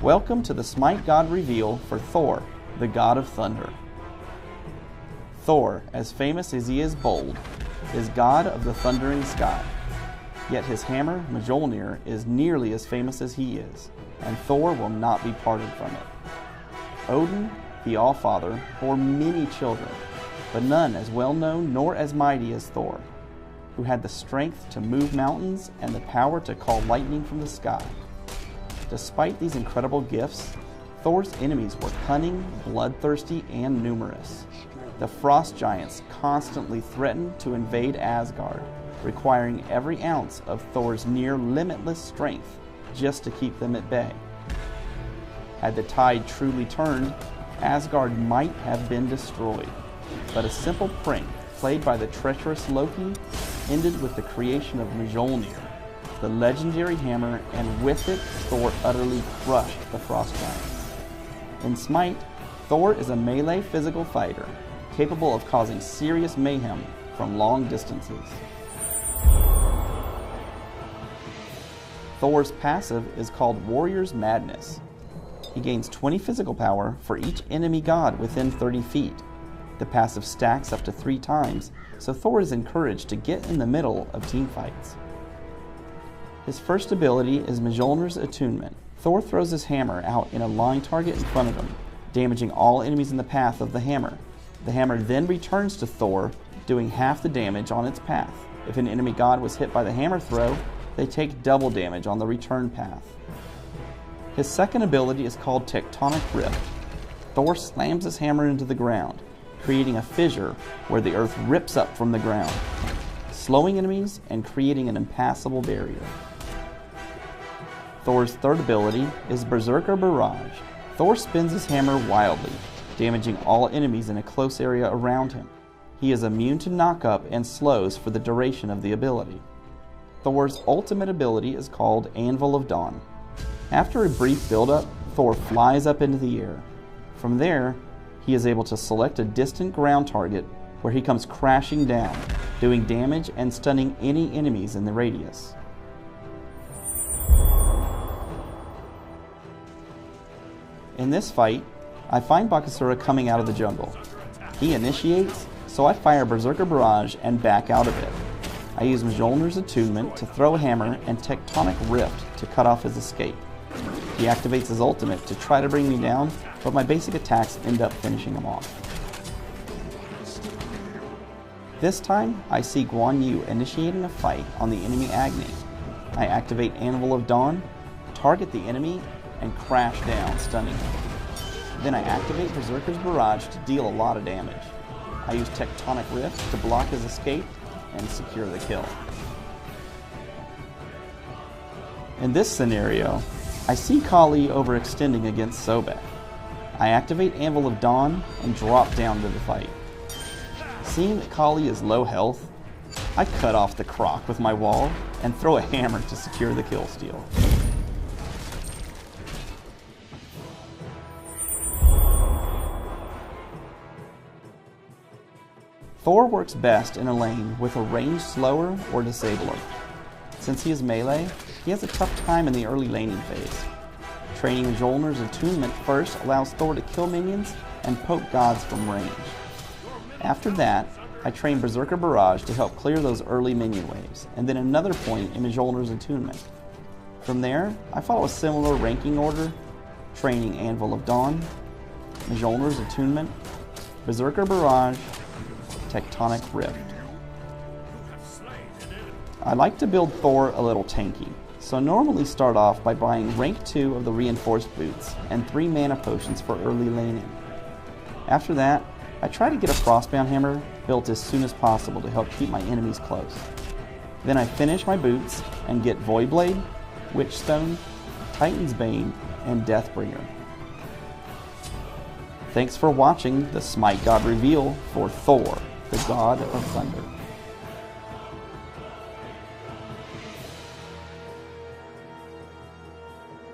Welcome to the Smite God reveal for Thor, the god of thunder. Thor, as famous as he is bold, is god of the thundering sky. Yet his hammer, Mjolnir, is nearly as famous as he is, and Thor will not be parted from it. Odin, the Allfather, bore many children, but none as well known nor as mighty as Thor, who had the strength to move mountains and the power to call lightning from the sky. Despite these incredible gifts, Thor's enemies were cunning, bloodthirsty, and numerous. The frost giants constantly threatened to invade Asgard, requiring every ounce of Thor's near-limitless strength just to keep them at bay. Had the tide truly turned, Asgard might have been destroyed, but a simple prank played by the treacherous Loki ended with the creation of Mjolnir, the legendary hammer, and with it, Thor utterly crushed the frost giants. In Smite, Thor is a melee physical fighter, capable of causing serious mayhem from long distances. Thor's passive is called Warrior's Madness. He gains 20 physical power for each enemy god within 30 feet. The passive stacks up to 3 times, so Thor is encouraged to get in the middle of teamfights. His first ability is Mjolnir's Attunement. Thor throws his hammer out in a line target in front of him, damaging all enemies in the path of the hammer. The hammer then returns to Thor, doing half the damage on its path. If an enemy god was hit by the hammer throw, they take double damage on the return path. His second ability is called Tectonic Rift. Thor slams his hammer into the ground, creating a fissure where the earth rips up from the ground, slowing enemies and creating an impassable barrier. Thor's third ability is Berserker Barrage. Thor spins his hammer wildly, damaging all enemies in a close area around him. He is immune to knock-up and slows for the duration of the ability. Thor's ultimate ability is called Anvil of Dawn. After a brief build-up, Thor flies up into the air. From there, he is able to select a distant ground target where he comes crashing down, doing damage and stunning any enemies in the radius. In this fight, I find Bakasura coming out of the jungle. He initiates, so I fire Berserker Barrage and back out of it. I use Mjolnir's Attunement to throw a hammer and Tectonic Rift to cut off his escape. He activates his ultimate to try to bring me down, but my basic attacks end up finishing him off. This time, I see Guan Yu initiating a fight on the enemy Agni. I activate Anvil of Dawn, target the enemy, and crash down, stunning him. Then I activate Berserker's Barrage to deal a lot of damage. I use Tectonic Rift to block his escape and secure the kill. In this scenario, I see Kali overextending against Sobek. I activate Anvil of Dawn and drop down to the fight. Seeing that Kali is low health, I cut off the croc with my wall and throw a hammer to secure the kill steal. Thor works best in a lane with a ranged slower or disabler. Since he is melee, he has a tough time in the early laning phase. Training Mjolnir's Attunement first allows Thor to kill minions and poke gods from range. After that, I train Berserker Barrage to help clear those early minion waves, and then another point in Mjolnir's Attunement. From there, I follow a similar ranking order, training Anvil of Dawn, Mjolnir's Attunement, Berserker Barrage, Tectonic Rift. I like to build Thor a little tanky, so normally start off by buying rank 2 of the reinforced boots and 3 mana potions for early laning. After that, I try to get a Frostbound hammer built as soon as possible to help keep my enemies close. Then I finish my boots and get Voidblade, Witchstone, Titan's Bane, and Deathbringer. Thanks for watching the Smite God reveal for Thor, the god of thunder.